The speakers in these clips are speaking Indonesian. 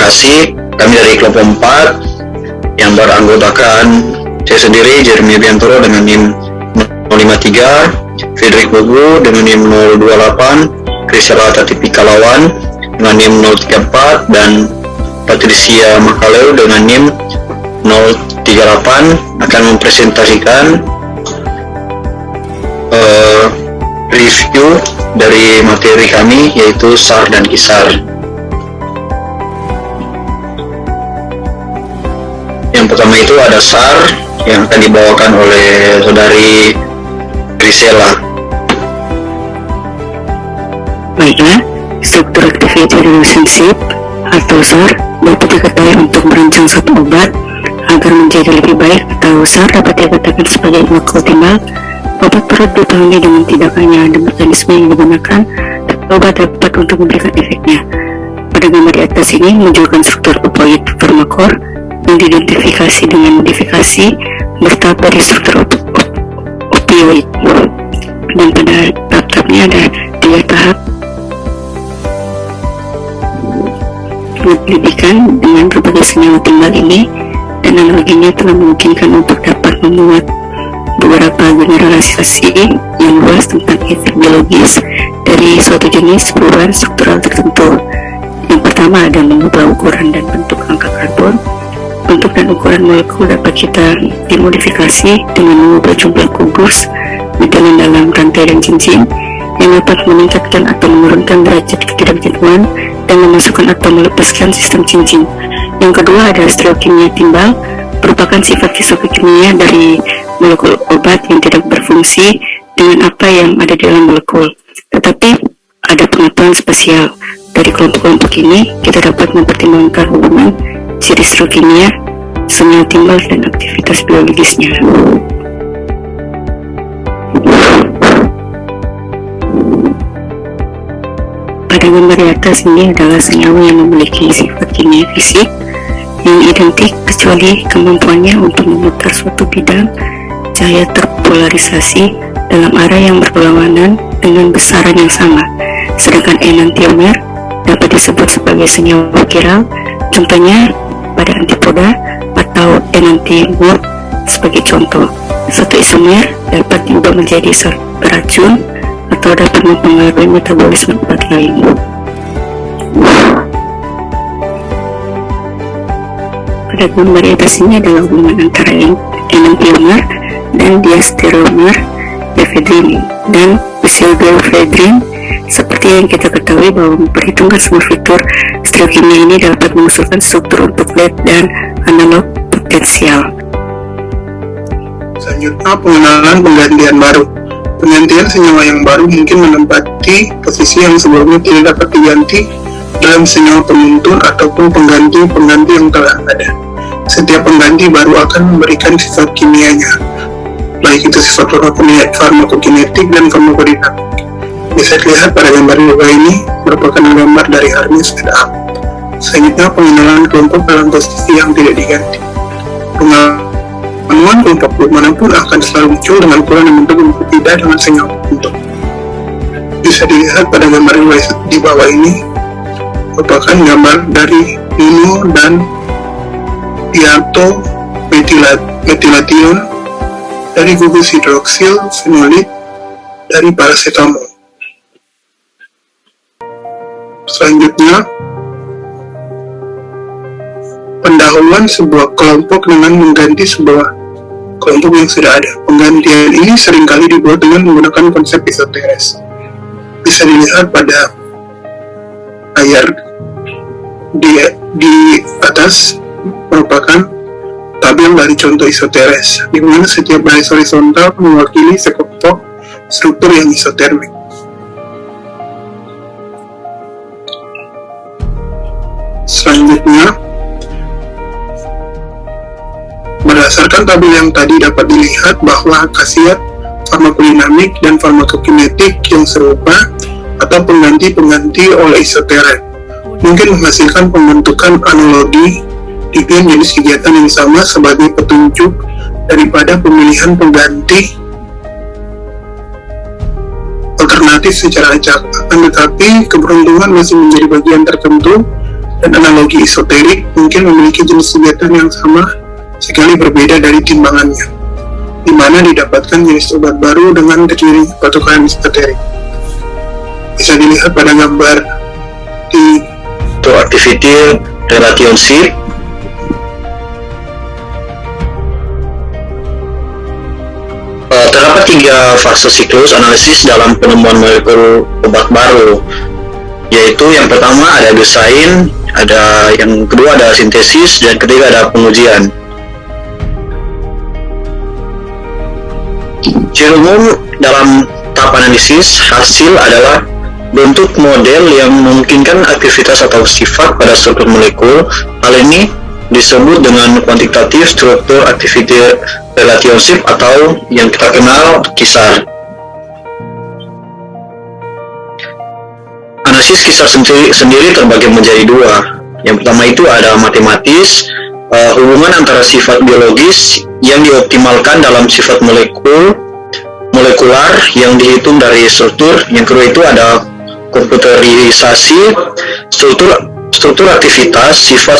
presentasi. Kami dari kelompok 4 yang beranggotakan saya sendiri, Jeremy Biantoro dengan NIM 053, Frederick Bogu dengan NIM 028, Krisela Tatipikalawan dengan NIM 034, dan Patricia Makaleu dengan NIM 038 akan mempresentasikan review dari materi kami, yaitu SAR dan KISAR. Yang pertama itu ada SAR yang akan dibawakan oleh saudari Krisela. Baiklah, struktur activity relationship atau SAR dapat diketahui untuk merancang suatu obat agar menjadi lebih baik, atau SAR dapat dikatakan sebagai makro timbal. Obat perut ditangani dengan tindakannya dan mekanisme yang digunakan, obat dapat untuk memberikan efeknya. Pada gambar di atas ini menunjukkan struktur opioid farmakor yang diidentifikasi dengan modifikasi bertahap dari struktur opioid, dan pada tahap-tahapnya ada 3 tahap. Penyelidikan dengan berbagai senyawa timbal ini dan analoginya telah memungkinkan untuk dapat memuat beberapa generalisasi yang luas tentang efek biologis dari suatu jenis perubahan struktural tertentu. Yang pertama ada mengubah ukuran dan bentuk angka karbon. Bentuk dan ukuran molekul dapat kita dimodifikasi dengan mengubah jumlah kubus metalan dalam rantai dan cincin yang dapat meningkatkan atau menurunkan derajat ketidakjenuhan dan memasukkan atau melepaskan sistem cincin. Yang kedua ada stereokimia timbal, merupakan sifat fisiokimia dari molekul obat yang tidak berfungsi dengan apa yang ada di dalam molekul. Tetapi ada pengetahuan spesial dari kelompok-kelompok ini, kita dapat mempertimbangkan hubungan ciri stereokimia, senyawa timbal, dan aktivitas biologisnya. Pada gambar di atas ini adalah senyawa yang memiliki sifat kimia fisik yang identik kecuali kemampuannya untuk memutar suatu bidang cahaya terpolarisasi dalam arah yang berlawanan dengan besaran yang sama. Sedangkan enantiomer dapat disebut sebagai senyawa kiral, contohnya pada antipoda atau enantiomer sebagai contoh. Suatu isomer dapat diubah menjadi zat beracun atau dapat mempengaruhi metabolisme obat lain. Pada gambar di atas ini adalah hubungan antara enantiomer dan diastereomer efedrin dan pseudoefedrin. Seperti yang kita ketahui bahwa memperhitungkan semua fitur stereokimia ini dapat mengusulkan struktur untuk LED dan analog potensial. Selanjutnya pengenalan penggantian baru. Penggantian senyawa yang baru mungkin menempati posisi yang sebelumnya tidak dapat diganti dalam senyawa penuntun ataupun pengganti yang telah ada. Setiap pengganti baru akan memberikan sifat kimianya, baik itu sifat farmakokinetik dan farmakodinamik. Bisa dilihat pada gambar di bawah ini merupakan gambar dari Harmis dan Am. Selanjutnya pengenalan kelompok dalam posisi yang tidak diganti. Pengenalan kelompok manapun akan selalu muncul dengan ukuran dan bentuk yang berbeda dengan senyawa tertentu. Bisa dilihat pada gambar di bawah ini merupakan gambar dari nino dan diato metilation dari gugus hidroksil fenolit dari paracetamol. Selanjutnya, pendahuluan sebuah kelompok dengan mengganti sebuah kelompok yang sudah ada. Penggantian ini seringkali dibuat dengan menggunakan konsep isoteres. Bisa dilihat pada layar di atas merupakan tabel dari contoh isoteres, di mana setiap baris horizontal mewakili sekelompok struktur yang isotermik. Selanjutnya, berdasarkan tabel yang tadi dapat dilihat bahwa khasiat farmakodinamik dan farmakokinetik yang serupa atau pengganti-pengganti oleh isoteres mungkin menghasilkan pembentukan analogi dengan jenis kegiatan yang sama sebagai petunjuk daripada pemilihan pengganti alternatif secara acak. Akan tetapi, keberuntungan masih menjadi bagian tertentu Dan analogi esoterik mungkin memiliki jenis kegiatan yang sama sekali berbeda dari timbangannya, di mana didapatkan jenis obat baru dengan terdiri patokan esoterik. Bisa dilihat pada gambar di activity relationship. Terdapat 3 fase siklus analisis dalam penemuan molekul obat baru, yaitu yang pertama ada desain, yang kedua ada sintesis, dan ketiga ada pengujian. Ciri umum dalam tahap analisis hasil adalah bentuk model yang memungkinkan aktivitas atau sifat pada struktur molekul. Hal ini disebut dengan kuantitatif struktur activity relationship atau yang kita kenal KISAR. Analisis KISAR sendiri terbagi menjadi 2. Yang pertama itu ada matematis, hubungan antara sifat biologis yang dioptimalkan dalam sifat molekular yang dihitung dari struktur. Yang kedua itu ada komputerisasi, struktur aktivitas sifat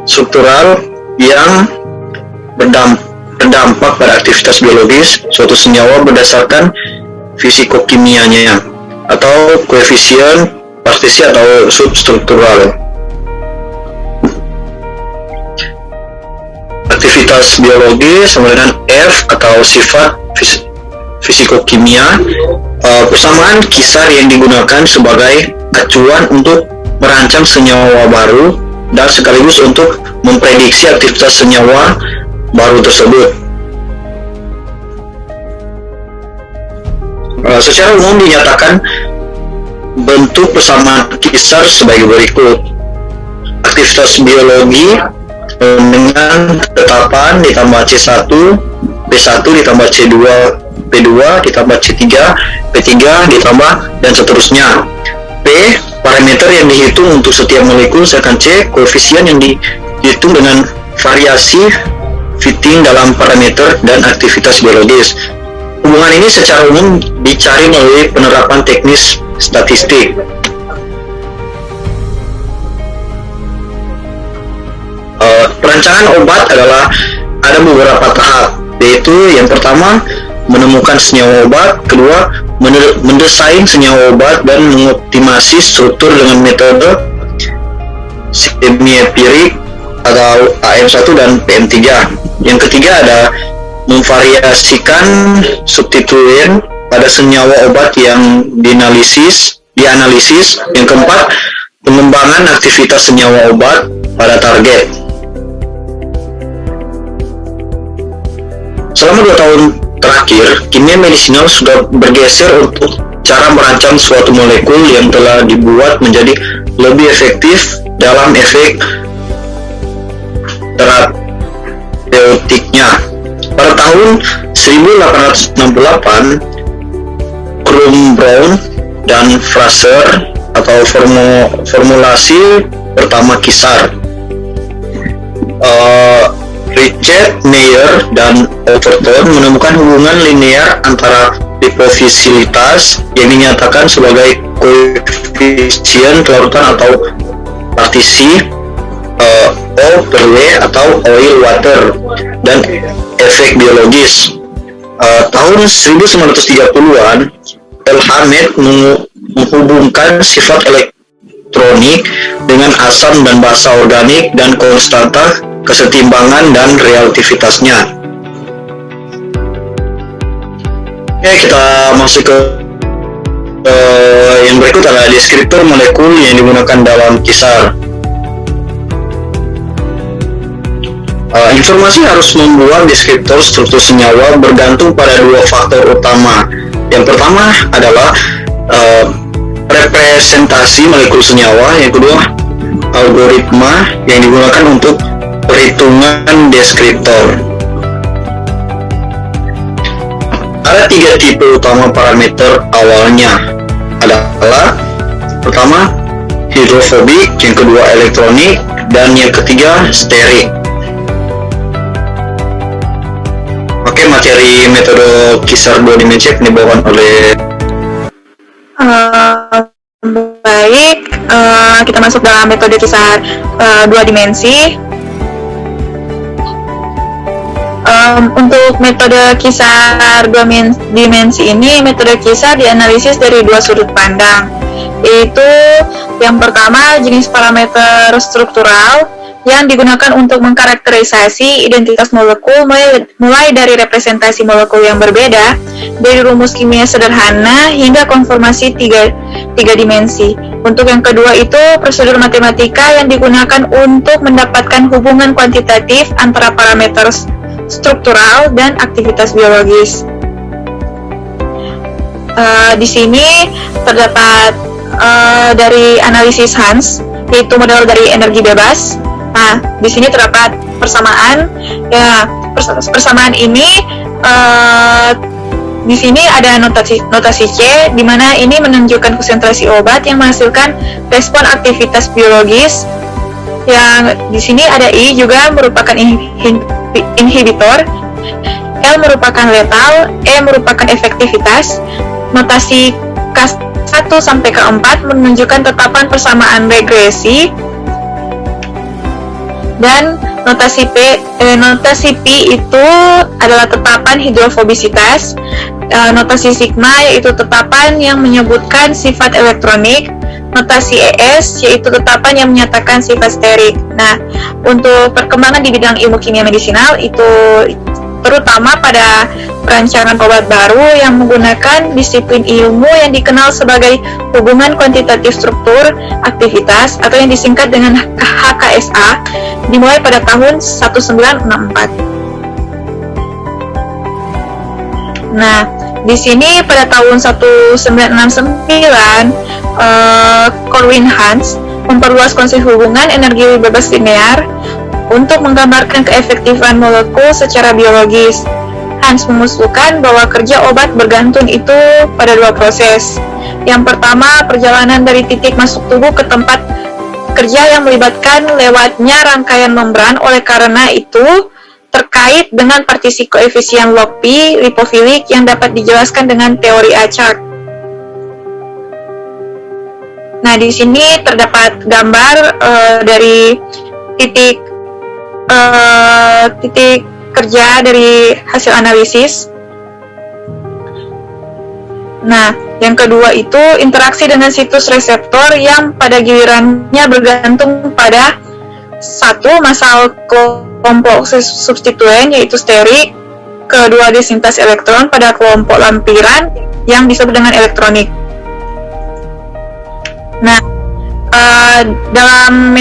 struktural yang berdampak pada aktivitas biologis suatu senyawa berdasarkan fisikokimianya atau koefisien partisi atau substruktural. Aktivitas biologis sama dengan F atau sifat fisikokimia. Persamaan KISAR yang digunakan sebagai acuan untuk merancang senyawa baru dan sekaligus untuk memprediksi aktivitas senyawa baru tersebut. Secara umum dinyatakan bentuk persamaan KISAR sebagai berikut. Aktivitas biologi dengan tetapan ditambah C1, B1 ditambah C2, P2 ditambah C3, P3 ditambah dan seterusnya. P, parameter yang dihitung untuk setiap molekul, sedangkan C, koefisien yang dihitung dengan variasi fitting dalam parameter dan aktivitas biologis. Hubungan ini secara umum dicari melalui penerapan teknis statistik. Perancangan obat adalah ada beberapa tahap, yaitu yang pertama menemukan senyawa obat, kedua mendesain senyawa obat dan mengoptimasi struktur dengan metode semi-empirik atau AM1 dan PM3. Yang ketiga ada memvariasikan substituen pada senyawa obat yang dianalisis. Yang keempat, pengembangan aktivitas senyawa obat pada target. Selama 2 tahun terakhir, kimia medisinal sudah bergeser untuk cara merancang suatu molekul yang telah dibuat menjadi lebih efektif dalam efek terapeutiknya. Pada tahun 1868, Brown dan Fraser atau formulasi pertama KISAR. Richard Mayer dan Overton menemukan hubungan linear antara lipofisilitas yang dinyatakan sebagai koefisien kelarutan atau partisi O per W atau oil water dan efek biologis. Tahun 1930-an, Elhamed menghubungkan sifat elektronik dengan asam dan basa organik dan konstanta kesetimbangan dan relativitasnya. Oke, kita masuk ke yang berikut adalah deskriptor molekul yang digunakan dalam KISAR. Informasi harus membuat deskriptor struktur senyawa bergantung pada 2 faktor utama. Yang pertama adalah representasi molekul senyawa, yang kedua algoritma yang digunakan untuk perhitungan deskriptor. Ada 3 tipe utama parameter awalnya, adalah pertama hidrofobik, yang kedua elektronik, dan yang ketiga sterik. Oke, materi metode KISAR 2 dimensi dibawakan oleh baik, kita termasuk dalam metode kisar 2 dimensi. Untuk metode kisar 2 dimensi ini, metode kisar dianalisis dari 2 sudut pandang, yaitu yang pertama jenis parameter struktural yang digunakan untuk mengkarakterisasi identitas molekul mulai dari representasi molekul yang berbeda dari rumus kimia sederhana hingga konformasi tiga dimensi. Untuk yang kedua itu prosedur matematika yang digunakan untuk mendapatkan hubungan kuantitatif antara parameter struktural dan aktivitas biologis. Di sini terdapat dari analisis Hans, yaitu model dari energi bebas. Nah, di sini terdapat persamaan. Ya, persamaan ini di sini ada notasi C, di mana ini menunjukkan konsentrasi obat yang menghasilkan respon aktivitas biologis. Yang di sini ada I juga merupakan inhibitor, L merupakan letal, E merupakan efektivitas. Notasi K1 sampai K4 menunjukkan tetapan persamaan regresi. Dan notasi P itu adalah tetapan hidrofobisitas. Notasi sigma yaitu tetapan yang menyebutkan sifat elektronik. Notasi ES yaitu tetapan yang menyatakan sifat sterik. Nah, untuk perkembangan di bidang ilmu kimia medisinal itu terutama pada perancangan obat baru yang menggunakan disiplin ilmu yang dikenal sebagai hubungan kuantitatif struktur aktivitas atau yang disingkat dengan HKSA, dimulai pada tahun 1964. Nah, di sini pada tahun 1969 Corwin Hans memperluas konsep hubungan energi bebas linear untuk menggambarkan keefektifan molekul secara biologis. Hans mengusulkan bahwa kerja obat bergantung itu pada 2 proses. Yang pertama, perjalanan dari titik masuk tubuh ke tempat kerja yang melibatkan lewatnya rangkaian membran. Oleh karena itu, terkait dengan partisi koefisien log P lipofilik yang dapat dijelaskan dengan teori Achard. Nah, di sini terdapat gambar dari titik kerja dari hasil analisis. Nah, yang kedua itu interaksi dengan situs reseptor yang pada gilirannya bergantung pada satu masal kelompok substituen yaitu sterik, kedua desintas elektron pada kelompok lampiran yang disebut dengan elektronik. Nah, dalam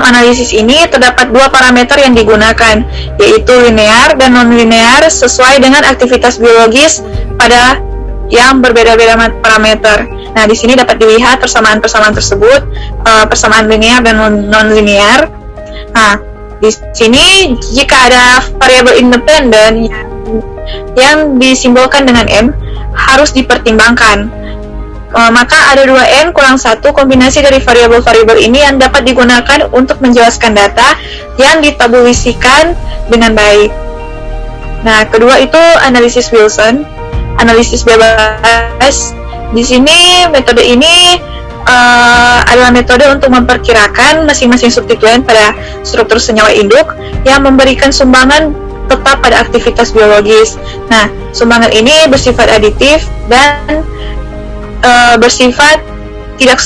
analisis ini terdapat 2 parameter yang digunakan, yaitu linear dan non-linear sesuai dengan aktivitas biologis pada yang berbeda-beda parameter. Nah, di sini dapat dilihat persamaan-persamaan tersebut, persamaan linear dan non-linear. Nah, di sini jika ada variabel independen yang disimbolkan dengan M harus dipertimbangkan. Maka ada 2N kurang 1 kombinasi dari variabel-variabel ini yang dapat digunakan untuk menjelaskan data yang ditabulisikan dengan baik. Nah, kedua itu analisis Wilson, analisis bebas. Di sini metode ini adalah metode untuk memperkirakan masing-masing substituen pada struktur senyawa induk yang memberikan sumbangan tetap pada aktivitas biologis. Nah, sumbangan ini bersifat aditif dan bersifat tidak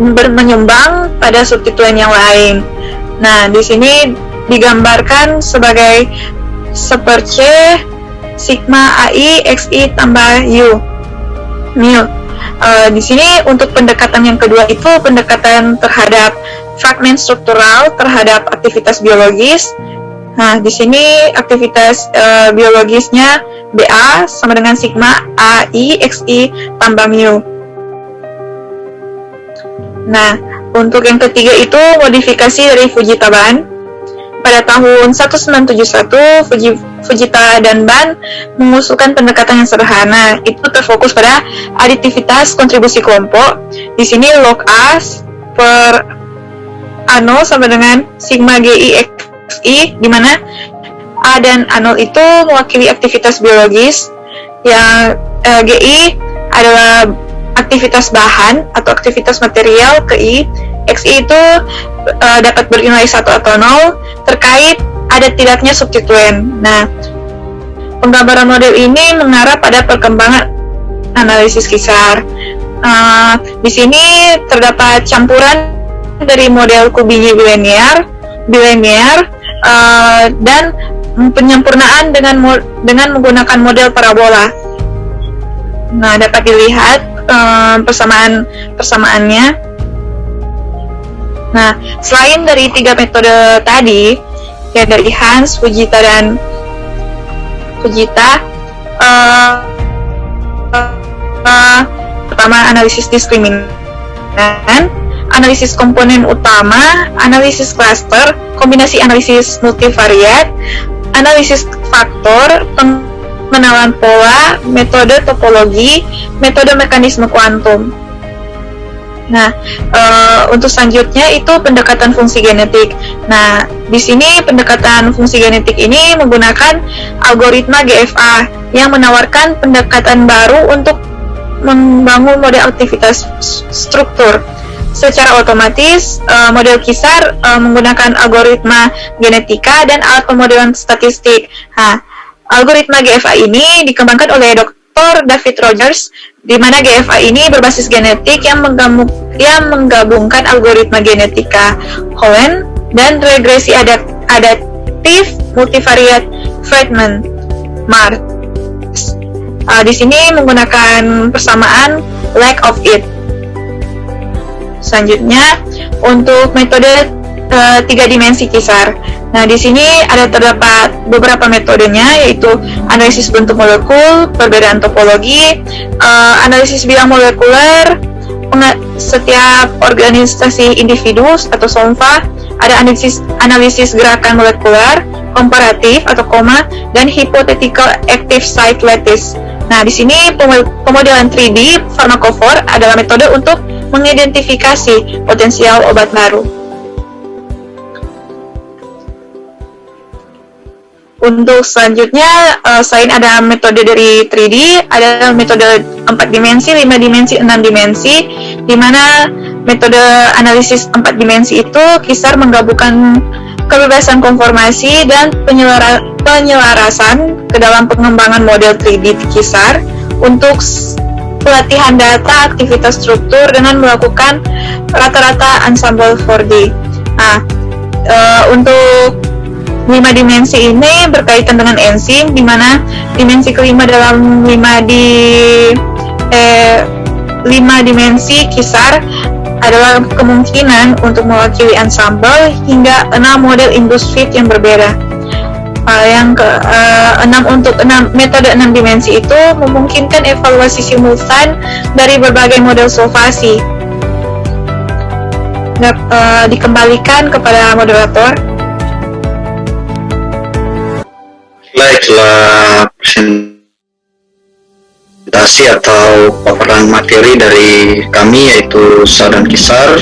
menyumbang pada substituen yang lain. Nah, di sini digambarkan sebagai seperce sigma AI XI tambah U mu. Di sini untuk pendekatan yang kedua itu pendekatan terhadap fragmen struktural terhadap aktivitas biologis. Nah, di sini aktivitas biologisnya BA sama dengan sigma AI XI tambah mu. Nah, untuk yang ketiga itu modifikasi dari Fujita-Ban. Pada tahun 1971, Fujita dan Ban mengusulkan pendekatan yang sederhana, itu terfokus pada aditivitas kontribusi kelompok. Di sini log A per A0 sama dengan sigma GI XI, di mana A dan A0 itu mewakili aktivitas biologis, yang GI adalah aktivitas bahan atau aktivitas material ke I, XI itu dapat bernilai 1 atau 0 terkait ada tidaknya substituen. Nah, penggambaran model ini mengarah pada perkembangan analisis kisar. Di sini terdapat campuran dari model Kubini bilinear, dan penyempurnaan dengan menggunakan model parabola. Nah, dapat dilihat persamaannya. Nah, selain dari 3 metode tadi, ya dari Hans, Fujita, dan pertama analisis diskriminan, analisis komponen utama, analisis klaster, kombinasi analisis multivariat, analisis faktor, pengenalan pola, metode topologi, metode mekanisme kuantum. Nah, untuk selanjutnya itu pendekatan fungsi genetik. Nah, di sini pendekatan fungsi genetik ini menggunakan algoritma GFA yang menawarkan pendekatan baru untuk membangun model aktivitas struktur. Secara otomatis, model kisar menggunakan algoritma genetika dan alat pemodelan statistik. Nah, algoritma GFA ini dikembangkan oleh Dr. David Rogers, di mana GFA ini berbasis genetik yang menggabungkan algoritma genetika Cohen dan regresi adaptif multivariat Friedman-Marx. Di sini menggunakan persamaan lack of it. Selanjutnya untuk metode 3 dimensi kisar. Nah, di sini terdapat beberapa metodenya, yaitu analisis bentuk molekul, perbedaan topologi, analisis bidang molekuler, setiap organisasi individu atau SOMFA, ada analisis gerakan molekuler, komparatif atau koma, dan hypothetical active site lattice. Nah, di sini pemodelan 3D farmakofor adalah metode untuk mengidentifikasi potensial obat baru. Untuk selanjutnya, selain ada metode dari 3D, ada metode 4 dimensi, 5 dimensi, 6 dimensi, di mana metode analisis 4 dimensi itu kisar menggabungkan kebebasan konformasi dan penyelarasan ke dalam pengembangan model 3D kisar untuk pelatihan data aktivitas struktur dengan melakukan rata-rata ensemble 4D. Nah, untuk 5 dimensi ini berkaitan dengan enzim, di mana dimensi kelima dalam 5 dimensi kisar adalah kemungkinan untuk mewakili ensemble hingga 6 model induced fit yang berbeda. Untuk metode 6 dimensi itu memungkinkan evaluasi simultan dari berbagai model solvasi. Dikembalikan kepada moderator. Baiklah, presentasi atau paparan materi dari kami, yaitu Sadan Kisar,